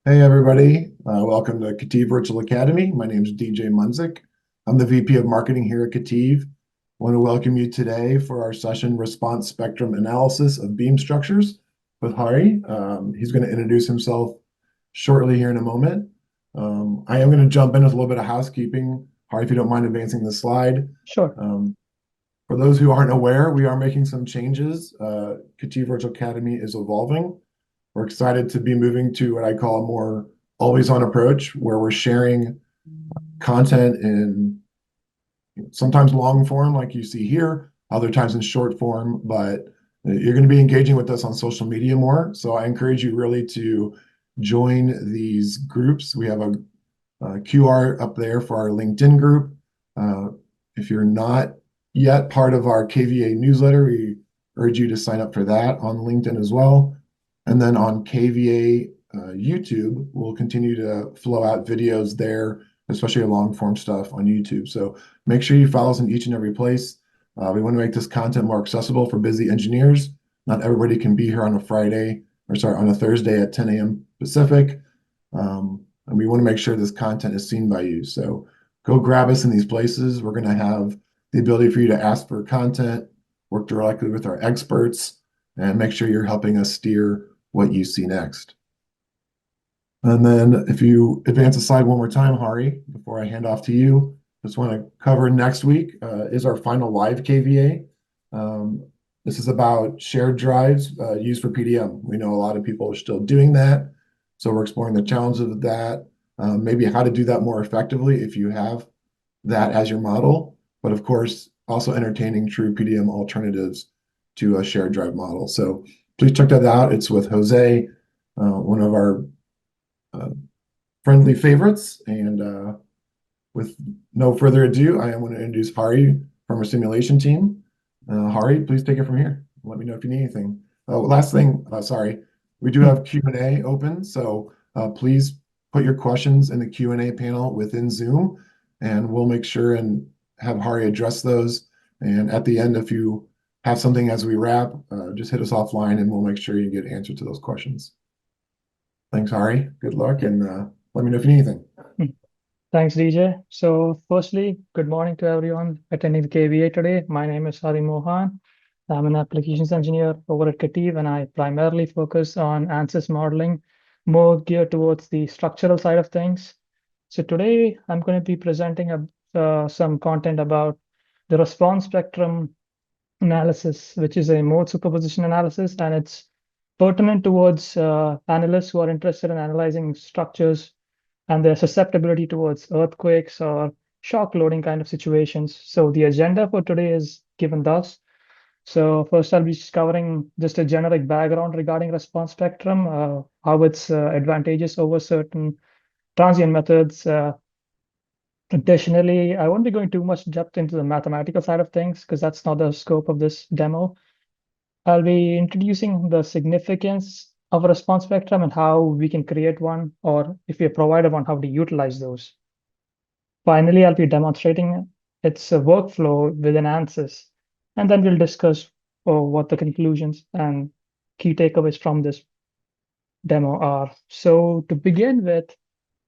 Hey everybody, welcome to KETIV Virtual Academy. My name is DJ Munzik. I'm the VP of Marketing here at KETIV. I want to welcome you today for our session Response Spectrum Analysis of Beam Structures with Hari. He's going to introduce himself shortly here in a moment. I am going to jump in with a little bit of housekeeping. Hari, if you don't mind advancing the slide. Sure. For those who aren't aware, we are making some changes. KETIV Virtual Academy is evolving. We're excited to be moving to what I call a more always-on approach, where we're sharing content in sometimes long form, like you see here, other times in short form, but you're going to be engaging with us on social media more. So I encourage you really to join these groups. We have a QR up there for our LinkedIn group. If you're not yet part of our KVA newsletter, we urge you to sign up for that on LinkedIn as well. And then on KVA YouTube, we'll continue to flow out videos there, especially long form stuff on YouTube. So make sure you follow us in each and every place. We want to make this content more accessible for busy engineers. Not everybody can be here on a on a Thursday at 10 a.m. Pacific. And we want to make sure this content is seen by you. So go grab us in these places. We're going to have the ability for you to ask for content, work directly with our experts, and make sure you're helping us steer what you see next. And then if you advance the slide one more time, Hari, before I hand off to you, just want to cover next week is our final live KVA. This is about shared drives used for PDM. We know a lot of people are still doing that. So we're exploring the challenges of that, maybe how to do that more effectively if you have that as your model, but of course, also entertaining true PDM alternatives to a shared drive model. So please check that out. It's with Jose, one of our friendly favorites. And with no further ado, I am going to introduce Hari from our simulation team. Hari, please take it from here. Let me know if you need anything. Last thing, sorry, we do have Q&A open, so please put your questions in the Q&A panel within Zoom, and we'll make sure and have Hari address those. And at the end, if you have something as we wrap, just hit us offline and we'll make sure you get answer to those questions. Thanks, Hari. Good luck, and let me know if you need anything. Thanks, DJ. So firstly, good morning to everyone attending the KVA today. My name is Mohan. I'm an applications engineer over at KETIV, and I primarily focus on Ansys modeling, more geared towards the structural side of things. So today, I'm going to be presenting some content about the response spectrum analysis, which is a mode superposition analysis, and it's pertinent towards analysts who are interested in analyzing structures and their susceptibility towards earthquakes or shock loading kind of situations. So the agenda for today is given thus. So first, I'll be covering just a generic background regarding response spectrum, how it's advantageous over certain transient methods. Additionally, I won't be going too much depth into the mathematical side of things because that's not the scope of this demo. I'll be introducing the significance of a response spectrum and how we can create one, or if we are provided one, how to utilize those. Finally, I'll be demonstrating its workflow within Ansys, and then we'll discuss what the conclusions and key takeaways from this demo are. So to begin with,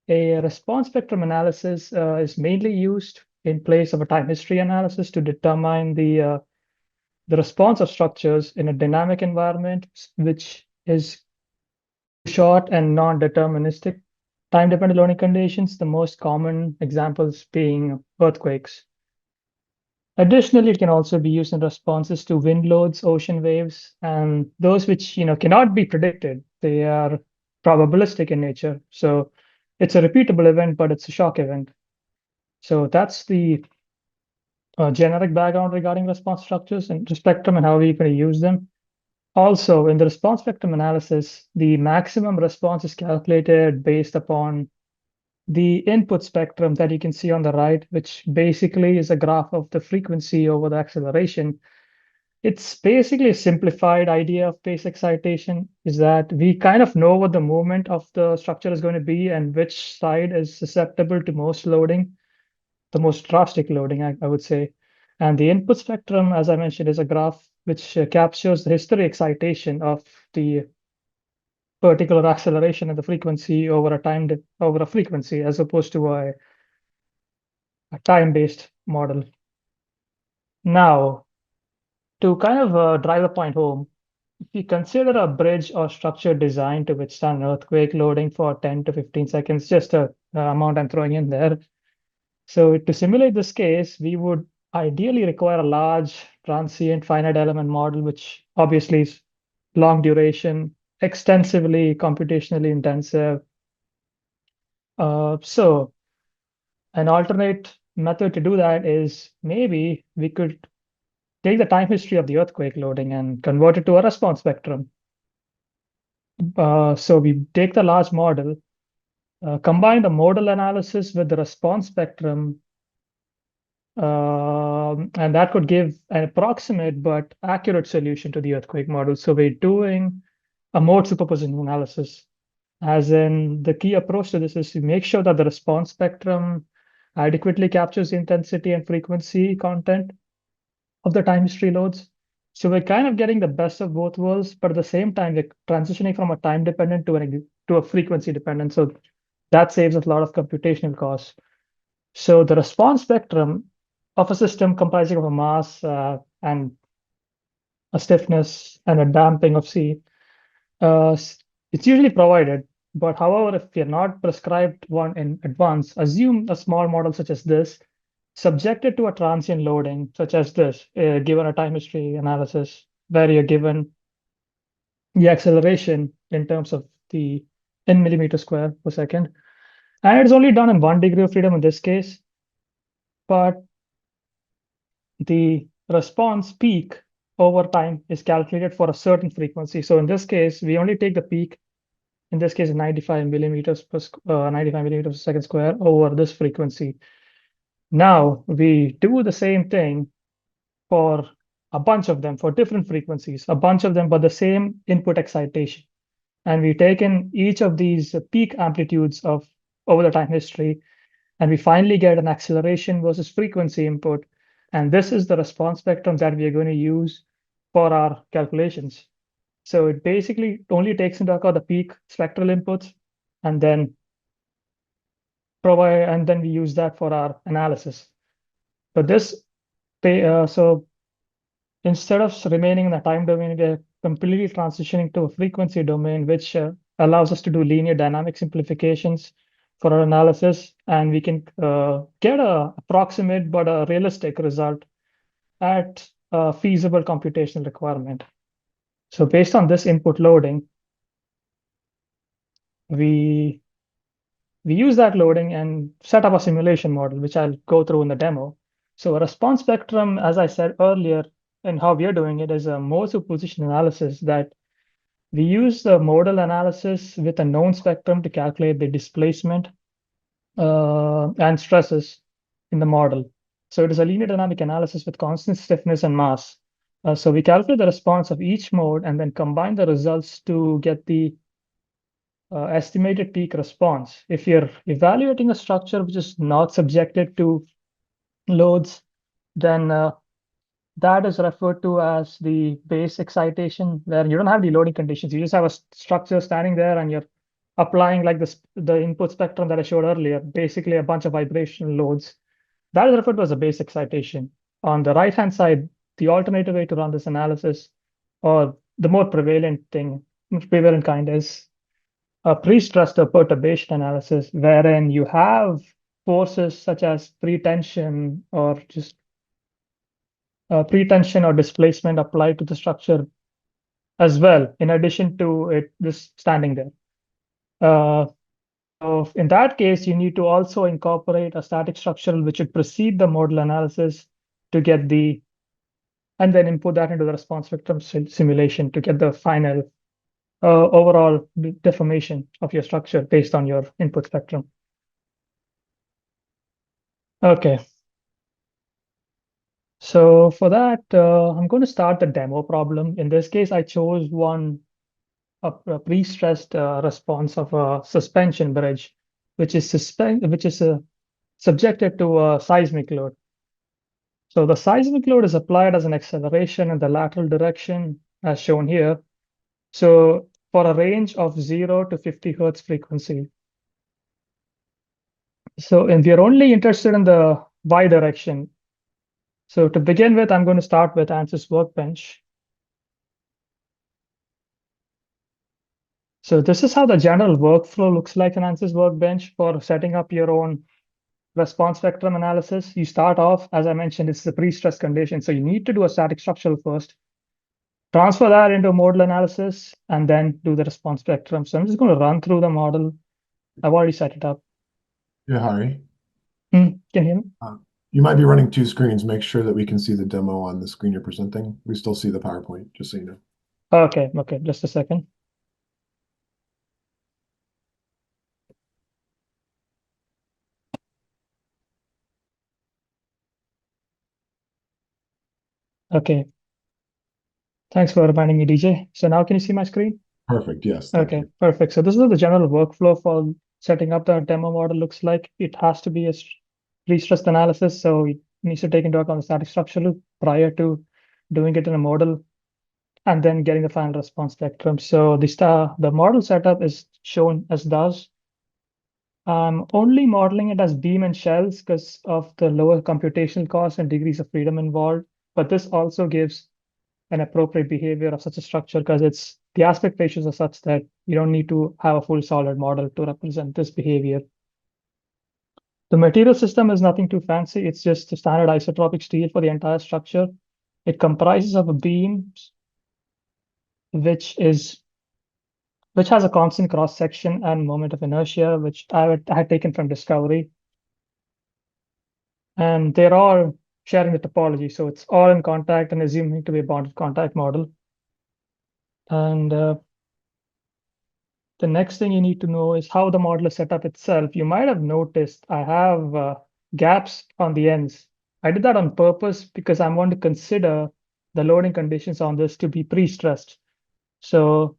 a response spectrum analysis is mainly used in place of a time history analysis to determine the response of structures in a dynamic environment, which is short and non-deterministic time-dependent loading conditions, the most common examples being earthquakes. Additionally, it can also be used in responses to wind loads, ocean waves, and those which cannot be predicted. They are probabilistic in nature. So it's a repeatable event, but it's a shock event. So that's the generic background regarding response structures and the spectrum and how we're going to use them. Also, in the response spectrum analysis, the maximum response is calculated based upon the input spectrum that you can see on the right, which basically is a graph of the frequency over the acceleration. It's basically a simplified idea of phase excitation, is that we kind of know what the movement of the structure is going to be and which side is susceptible to most loading, the most drastic loading, I would say. And the input spectrum, as I mentioned, is a graph which captures the history excitation of the particular acceleration in the frequency over a frequency, as opposed to a time-based model. Now, to kind of drive the point home, if you consider a bridge or structure designed to withstand earthquake loading for 10 to 15 seconds, just a amount I'm throwing in there. So to simulate this case, we would ideally require a large transient finite element model, which obviously is long duration, extensively computationally intensive. So an alternate method to do that is maybe we could take the time history of the earthquake loading and convert it to a response spectrum. So we take the large model, combine the modal analysis with the response spectrum, and that could give an approximate but accurate solution to the earthquake model. So we're doing a mode superposition analysis, as in the key approach to this is to make sure that the response spectrum adequately captures the intensity and frequency content of the time history loads. So we're kind of getting the best of both worlds, but at the same time, we're transitioning from a time dependent to a frequency dependent. So that saves us a lot of computational costs. So the response spectrum of a system comprising of a mass and a stiffness and a damping of C, it's usually provided. But however, if you're not prescribed one in advance, assume a small model such as this, subjected to a transient loading such as this, given a time history analysis, where you're given the acceleration in terms of the in millimeters square per second. And it's only done in 1 degree of freedom in this case, but the response peak over time is calculated for a certain frequency. So in this case, we only take the peak, in this case, 95 millimeters per 95 millimeters per second square over this frequency. Now we do the same thing for a bunch of them for different frequencies, a bunch of them, but the same input excitation. And we take in each of these peak amplitudes of over the time history, and we finally get an acceleration versus frequency input. And this is the response spectrum that we are going to use for our calculations. So it basically only takes into account the peak spectral inputs and then we use that for our analysis. But so instead of remaining in the time domain, we're completely transitioning to a frequency domain, which allows us to do linear dynamic simplifications for our analysis, and we can get a approximate but a realistic result at a feasible computational requirement. So based on this input loading, we use that loading and set up a simulation model, which I'll go through in the demo. So a response spectrum, as I said earlier, and how we are doing it is a mode superposition analysis that we use the modal analysis with a known spectrum to calculate the displacement and stresses in the model. So it is a linear dynamic analysis with constant stiffness and mass. So we calculate the response of each mode and then combine the results to get the estimated peak response. If you're evaluating a structure which is not subjected to loads, then that is referred to as the base excitation, where you don't have the loading conditions. You just have a structure standing there and you're applying like the input spectrum that I showed earlier, basically a bunch of vibrational loads. That is referred to as a base excitation. On the right-hand side, the alternative way to run this analysis, or the more prevalent kind is a pre-stressed perturbation analysis, wherein you have forces such as pretension or displacement applied to the structure as well, in addition to it just standing there. So in that case, you need to also incorporate a static structural which would precede the modal analysis to get and then input that into the response spectrum simulation to get the final overall deformation of your structure based on your input spectrum. Okay. So for that, I'm going to start the demo problem. In this case, I chose a pre-stressed response of a suspension bridge, which is subjected to a seismic load. So the seismic load is applied as an acceleration in the lateral direction, as shown here. So for a range of 0 to 50 Hertz frequency. So, and we are only interested in the Y direction. So to begin with, I'm going to start with Ansys Workbench. So this is how the general workflow looks like in Ansys Workbench for setting up your own response spectrum analysis. You start off, as I mentioned, it's the pre-stress condition. So you need to do a static structural first, transfer that into a modal analysis, and then do the response spectrum. So I'm just going to run through the model. I've already set it up. Yeah, Hari. Can you hear me? You might be running two screens. Make sure that we can see the demo on the screen you're presenting. We still see the PowerPoint, just so you know. Okay, just a second. Okay, thanks for reminding me, DJ. So now can you see my screen? Perfect. Yes. Thank Okay, you. perfect. So this is the general workflow for setting up the demo model looks like. It has to be a pre-stressed analysis, so it needs to take into account the static structure prior to doing it in a model and then getting the final response spectrum. So the model setup is shown as thus. I'm only modeling it as beam and shells because of the lower computational cost and degrees of freedom involved. But this also gives an appropriate behavior of such a structure because the aspect ratios are such that you don't need to have a full solid model to represent this behavior. The material system is nothing too fancy. It's just a standard isotropic steel for the entire structure. It comprises of a beam, which has a constant cross section and moment of inertia, which I had taken from Discovery. And they're all sharing the topology. So it's all in contact and assuming to be a bonded contact model. And the next thing you need to know is how the model is set up itself. You might have noticed I have gaps on the ends. I did that on purpose because I want to consider the loading conditions on this to be pre-stressed. So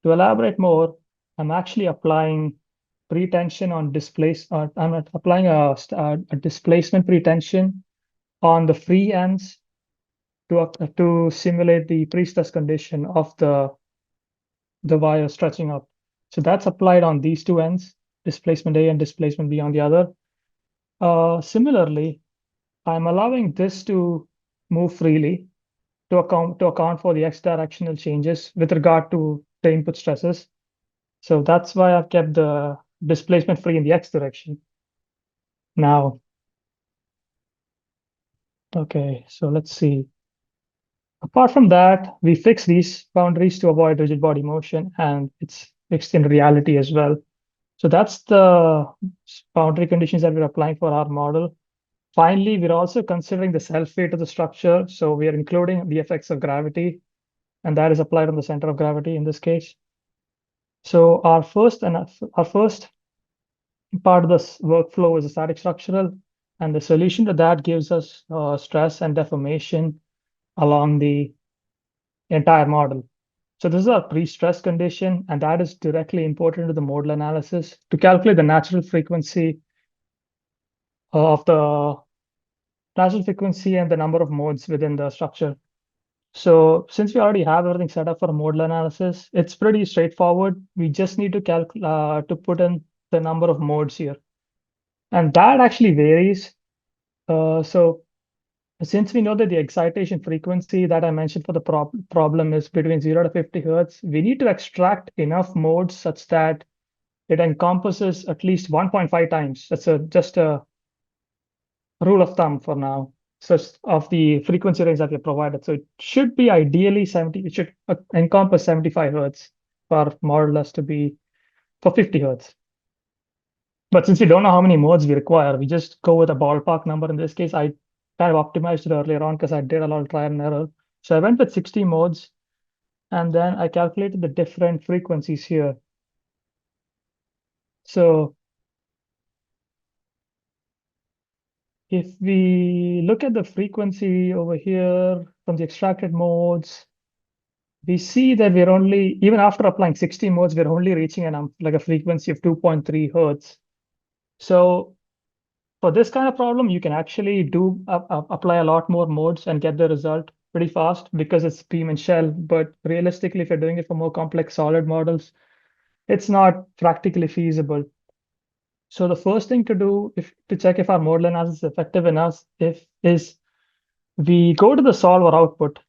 to elaborate more, I'm actually applying pretension on I'm applying a displacement pretension on the free ends to simulate the pre-stress condition of the wire stretching up. So that's applied on these two ends, displacement A and displacement B on the other. Similarly, I'm allowing this to move freely to account for the x directional changes with regard to the input stresses. So that's why I've kept the displacement free in the x direction. Now, okay, so let's see. Apart from that, we fix these boundaries to avoid rigid body motion, and it's fixed in reality as well. So that's the boundary conditions that we're applying for our model. Finally, we're also considering the self-weight of the structure. So we are including the effects of gravity, and that is applied on the center of gravity in this case. So our first part of this workflow is a static structural, and the solution to that gives us stress and deformation along the entire model. So this is our pre-stress condition, and that is directly imported into the modal analysis to calculate the natural frequency and the number of modes within the structure. So since we already have everything set up for a modal analysis, it's pretty straightforward. We just need to put in the number of modes here. And that actually varies. So since we know that the excitation frequency that I mentioned for the problem is between 0 to 50 Hertz, we need to extract enough modes such that it encompasses at least 1.5 times. That's just a rule of thumb for now. So of the frequency range that we provided. So it should be ideally 70, it should encompass 75 Hertz for modulus to be for 50 Hertz. But since we don't know how many modes we require, we just go with a ballpark number. In this case, I kind of optimized it earlier on because I did a lot of trial and error. So I went with 60 modes, and then I calculated the different frequencies here. So if we look at the frequency over here from the extracted modes, we see that we're only, even after applying 60 modes, we're only reaching like a frequency of 2.3 Hertz. So for this kind of problem, you can actually apply a lot more modes and get the result. pretty fast because it's beam and shell. But realistically, if you're doing it for more complex solid models, it's not practically feasible. So the first thing to do to check if our model analysis is effective enough is we go to the solver output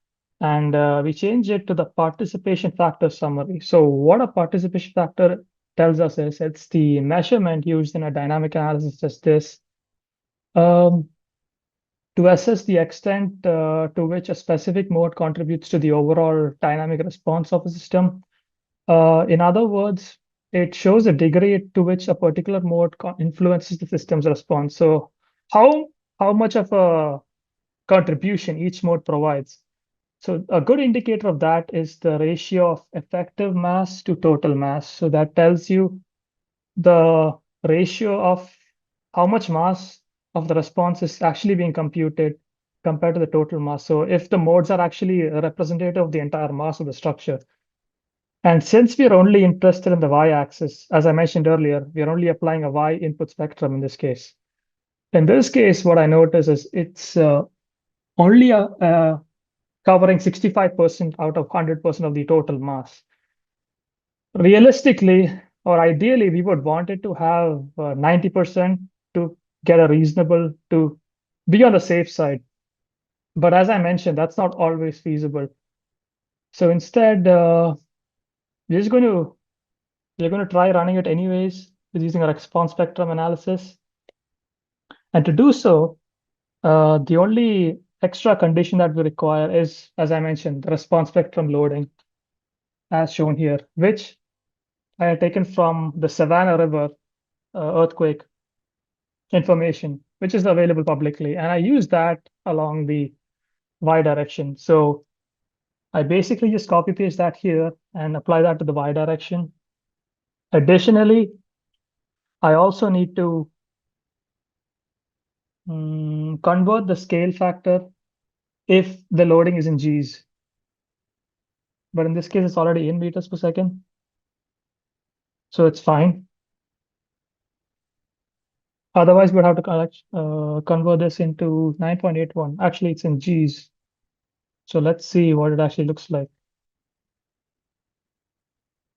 and we change it to the participation factor summary. So what a participation factor tells us is it's the measurement used in a dynamic analysis such as this um, to assess the extent to which a specific mode contributes to the overall dynamic response of a system. In other words, it shows the degree to which a particular mode influences the system's response. So how much of a contribution each mode provides. So a good indicator of that is the ratio of effective mass to total mass. So that tells you the ratio of how much mass of the response is actually being computed compared to the total mass. So if the modes are actually representative of the entire mass of the structure. And since we are only interested in the y-axis, as I mentioned earlier, we are only applying a y input spectrum in this case. In this case, what I notice is it's only covering 65% out of 100% of the total mass. Realistically, or ideally, we would want it to have 90% to get a reasonable, to be on the safe side. But as I mentioned, that's not always feasible. So instead, we're just we're going to try running it anyways with using a response spectrum analysis. And to do so, the only extra condition that we require is, as I mentioned, the response spectrum loading, as shown here, which I had taken from the Savannah River earthquake information, which is available publicly. And I use that along the y direction. So I basically just copy paste that here and apply that to the y direction. Additionally, I also need to convert the scale factor if the loading is in Gs. But in this case, it's already in meters per second. So it's fine. Otherwise, we'd have to convert this into 9.81. Actually, it's in Gs. So let's see what it actually looks like.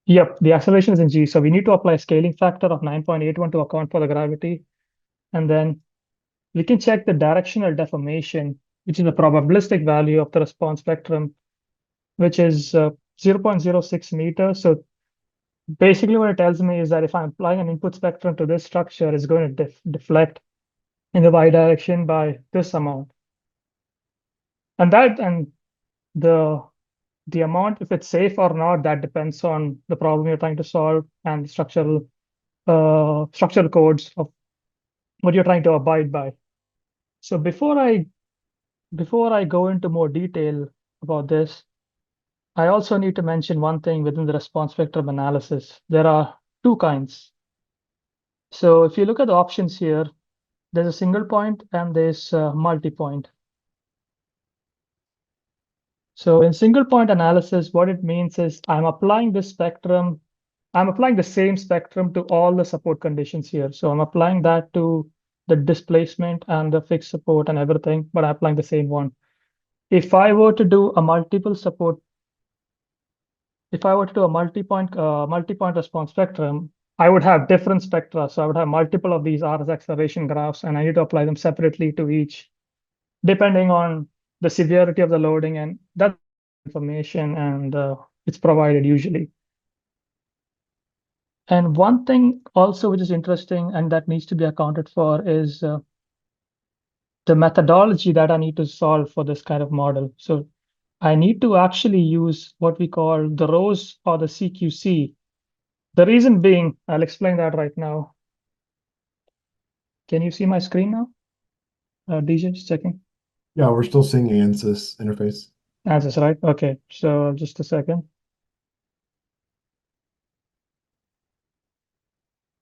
Yep, the acceleration is in G. So we need to apply a scaling factor of 9.81 to account for the gravity. And then we can check the directional deformation, which is the probabilistic value of the response spectrum, which is 0.06 meters. So basically what it tells me is that if I'm applying an input spectrum to this structure, it's going to deflect in the y direction by this amount. And the amount, if it's safe or not, that depends on the problem you're trying to solve and the structural codes of what you're trying to abide by. So before I go into more detail about this, I also need to mention one thing within the response spectrum analysis. There are two kinds. So if you look at the options here, there's a single point and there's multi-point. So in single point analysis, what it means is I'm applying the same spectrum to all the support conditions here. So I'm applying that to the displacement and the fixed support and everything, but I'm applying the same one. If I were to do a multi-point response spectrum, I would have different spectra. So I would have multiple of these RS acceleration graphs, and I need to apply them separately to each, depending on the severity of the loading, and that information, and it's provided usually. And one thing also which is interesting and that needs to be accounted for is the methodology that I need to solve for this kind of model. So I need to actually use what we call the rows or the CQC. The reason being, I'll explain that right now. Can you see my screen now? DJ, just checking. Yeah, we're still seeing Ansys interface. Ansys, right? Okay, so just a second.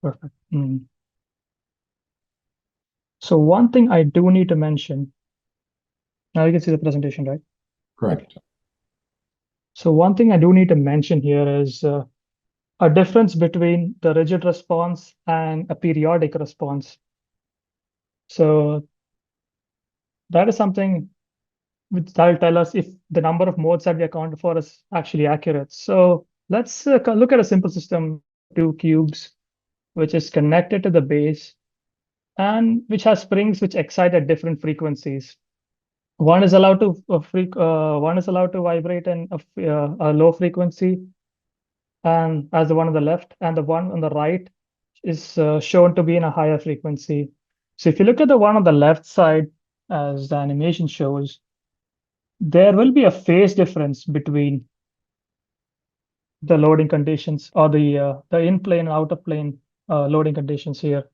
Perfect. So one thing I do need to mention, now you can see the presentation, right? Correct. So one thing I do need to mention here is a difference between the rigid response and a periodic response. So that is something that'll tell us if the number of modes that we accounted for is actually accurate. So let's look at a simple system, two cubes, which is connected to the base and which has springs which excite at different frequencies. One is allowed to vibrate in a low frequency, and as the one on the left, and the one on the right is shown to be in a higher frequency. So if you look at the one on the left side, as the animation shows, there will be a phase difference between the loading conditions or the in-plane and out-of-plane loading conditions here.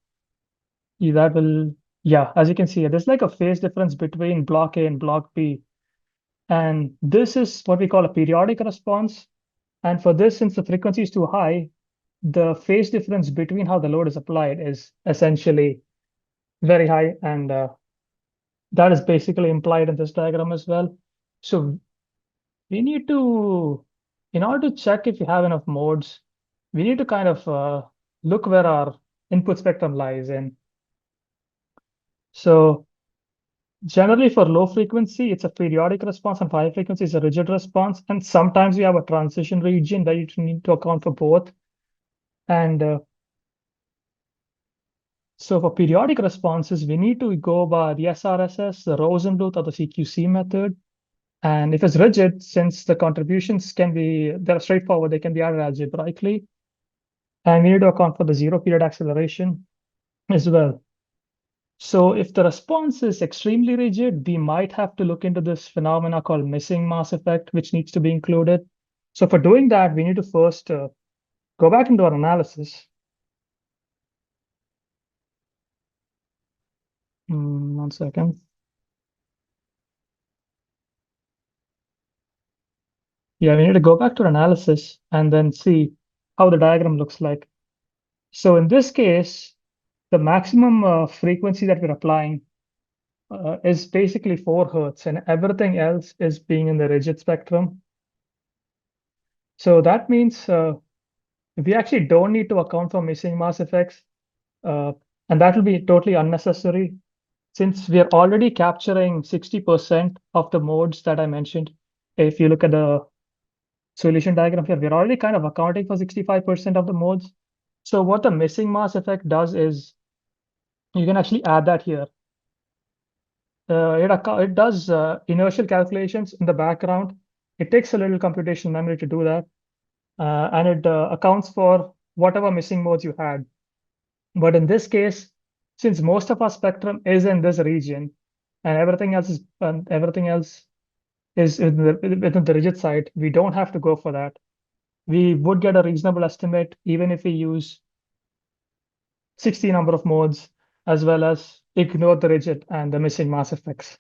That will, yeah, as you can see, there's like a phase difference between block A and block B. And this is what we call a periodic response. And for this, since the frequency is too high, the phase difference between how the load is applied is essentially very high. And that is basically implied in this diagram as well. So we need to, in order to check if we have enough modes, we need to kind of look where our input spectrum lies in. So generally for low frequency, it's a periodic response, and for high frequency is a rigid response. And sometimes we have a transition region that you need to account for both. And so for periodic responses, we need to go by the SRSS, the Rosenbluth, or the CQC method. And if it's rigid, since the contributions they're straightforward, they can be added algebraically. And we need to account for the zero period acceleration as well. So if the response is extremely rigid, we might have to look into this phenomena called missing mass effect, which needs to be included. So for doing that, we need to first go back into our analysis. 1 second. Yeah, we need to go back to analysis and then see how the diagram looks like. So in this case, the maximum frequency that we're applying is basically 4 Hertz, and everything else is being in the rigid spectrum. So that means we actually don't need to account for missing mass effects, and that will be totally unnecessary since we are already capturing 60% of the modes that I mentioned. If you look at the solution diagram here, we're already kind of accounting for 65% of the modes. So what the missing mass effect does is you can actually add that here. It does inertial calculations in the background. It takes a little computational memory to do that. And it accounts for whatever missing modes you had. But in this case, since most of our spectrum is in this region and everything else is within the rigid side, we don't have to go for that. We would get a reasonable estimate even if we use 60 number of modes, as well as ignore the rigid and the missing mass effects.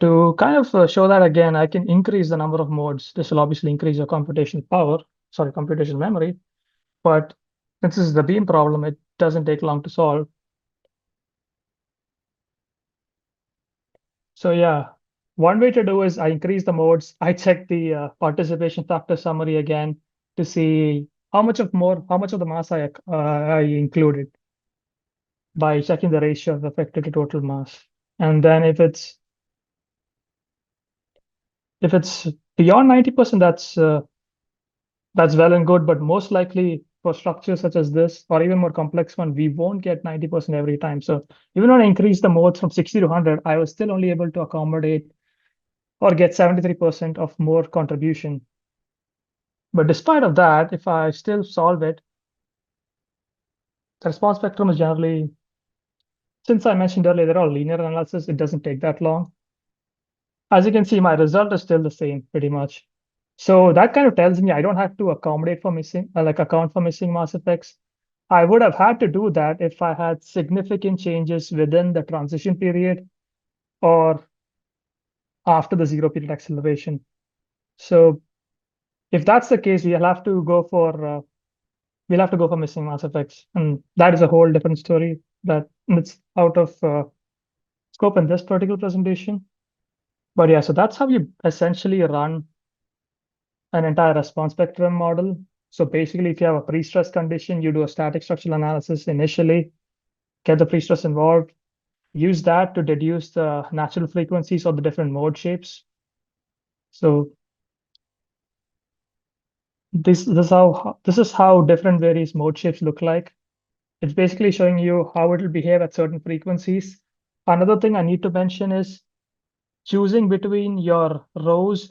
To kind of show that again, I can increase the number of modes. This will obviously increase your computational memory. But since this is the beam problem, it doesn't take long to solve. So yeah, one way to do is I increase the modes. I check the participation factor summary again to see how much of the mass I included by checking the ratio of effective to total mass. And then if it's beyond 90%, that's well and good, but most likely for structures such as this, or even more complex one, we won't get 90% every time. So even when I increased the modes from 60 to 100, I was still only able to accommodate or get 73% of more contribution. But despite of that, if I still solve it, the response spectrum is generally, since I mentioned earlier, they're all linear analysis, it doesn't take that long. As you can see, my result is still the same pretty much. So that kind of tells me I don't have to accommodate for account for missing mass effects. I would have had to do that if I had significant changes within the transition period or after the zero period acceleration. So if that's the case, we'll have to go for missing mass effects, and that is a whole different story that it's out of scope in this particular presentation. But yeah, so that's how you essentially run an entire response spectrum model. So basically, if you have a pre-stress condition, you do a static structural analysis initially, get the pre-stress involved. use that to deduce the natural frequencies of the different mode shapes. So this is how different various mode shapes look like. It's basically showing you how it will behave at certain frequencies. Another thing I need to mention is choosing between your rows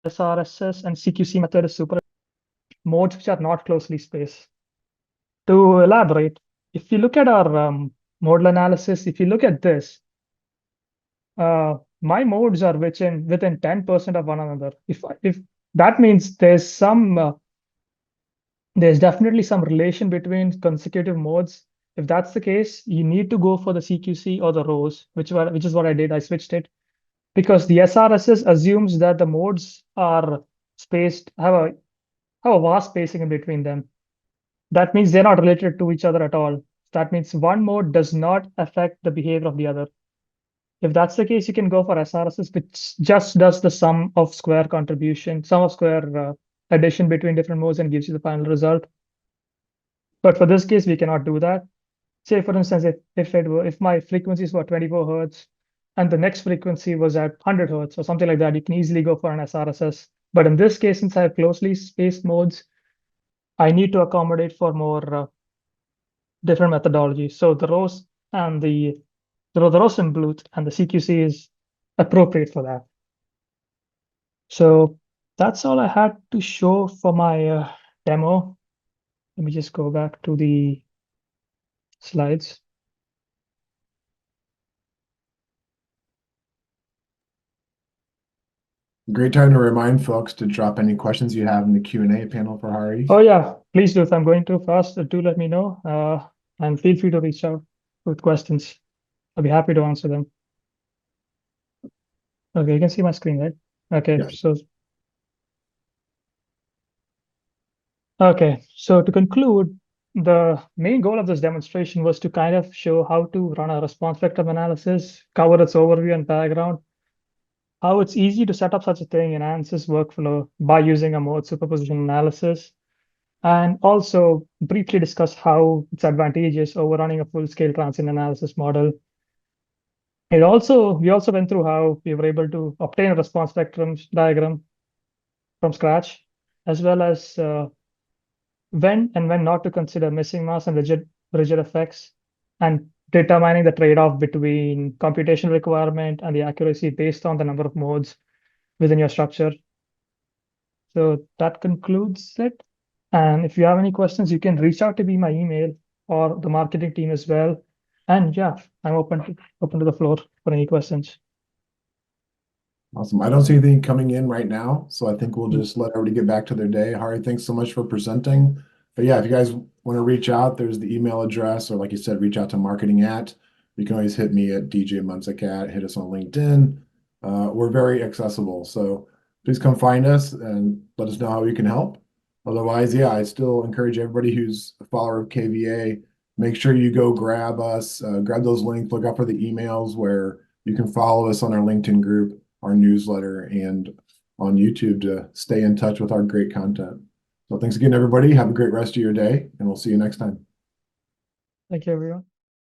SRSS and CQC method is super modes which are not closely spaced. To elaborate, if you look at our modal analysis, if you look at this, my modes are within 10% of one another. If that means there's definitely some relation between consecutive modes. If that's the case, you need to go for the CQC or the rows, which is what I did. I switched it because the SRSS assumes that the modes are spaced, have a vast spacing in between them. That means they're not related to each other at all. That means one mode does not affect the behavior of the other. If that's the case, you can go for SRSS, which just does the sum of square addition between different modes and gives you the final result. But for this case, we cannot do that. Say, for instance, if my frequencies were 24 hertz and the next frequency was at 100 hertz or something like that, you can easily go for an SRSS. But in this case, since I have closely spaced modes, I need to accommodate for more different methodologies. So the rows and the row symbol and the CQC is appropriate for that. So that's all I had to show for my demo. Let me just go back to the slides. Great time to remind folks to drop any questions you have in the Q&A panel for Hari. Oh yeah, please do. If I'm going too fast, do let me know. And feel free to reach out with questions. I'll be happy to answer them. Okay, you can see my screen, right? Okay, Yeah. So to conclude, the main goal of this demonstration was to kind of show how to run a response vector analysis, cover its overview and background, how it's easy to set up such a thing in Ansys workflow by using a mode superposition analysis, and also briefly discuss how it's advantageous over running a full-scale transient analysis model. We also went through how we were able to obtain a response spectrum diagram from scratch, as well as when and when not to consider missing mass and rigid effects, and determining the trade-off between computation requirement and the accuracy based on the number of modes within your structure. So that concludes it. And if you have any questions, you can reach out to me my email or the marketing team as well. And yeah, I'm open to the floor for any questions. Awesome. I don't see anything coming in right now, so I think we'll just let everybody get back to their day. Hari, thanks so much for presenting. But yeah, if you guys want to reach out, there's the email address, or like you said, reach out to marketing at. You can always hit me at djmunzik@, hit us on LinkedIn. We're very accessible, so please come find us and let us know how we can help. Otherwise, yeah, I still encourage everybody who's a follower of KVA, make sure you go grab us, grab those links, look out for the emails where you can follow us on our LinkedIn group, our newsletter, and on YouTube to stay in touch with our great content. So thanks again, everybody. Have a great rest of your day, and we'll see you next time. Thank you, everyone.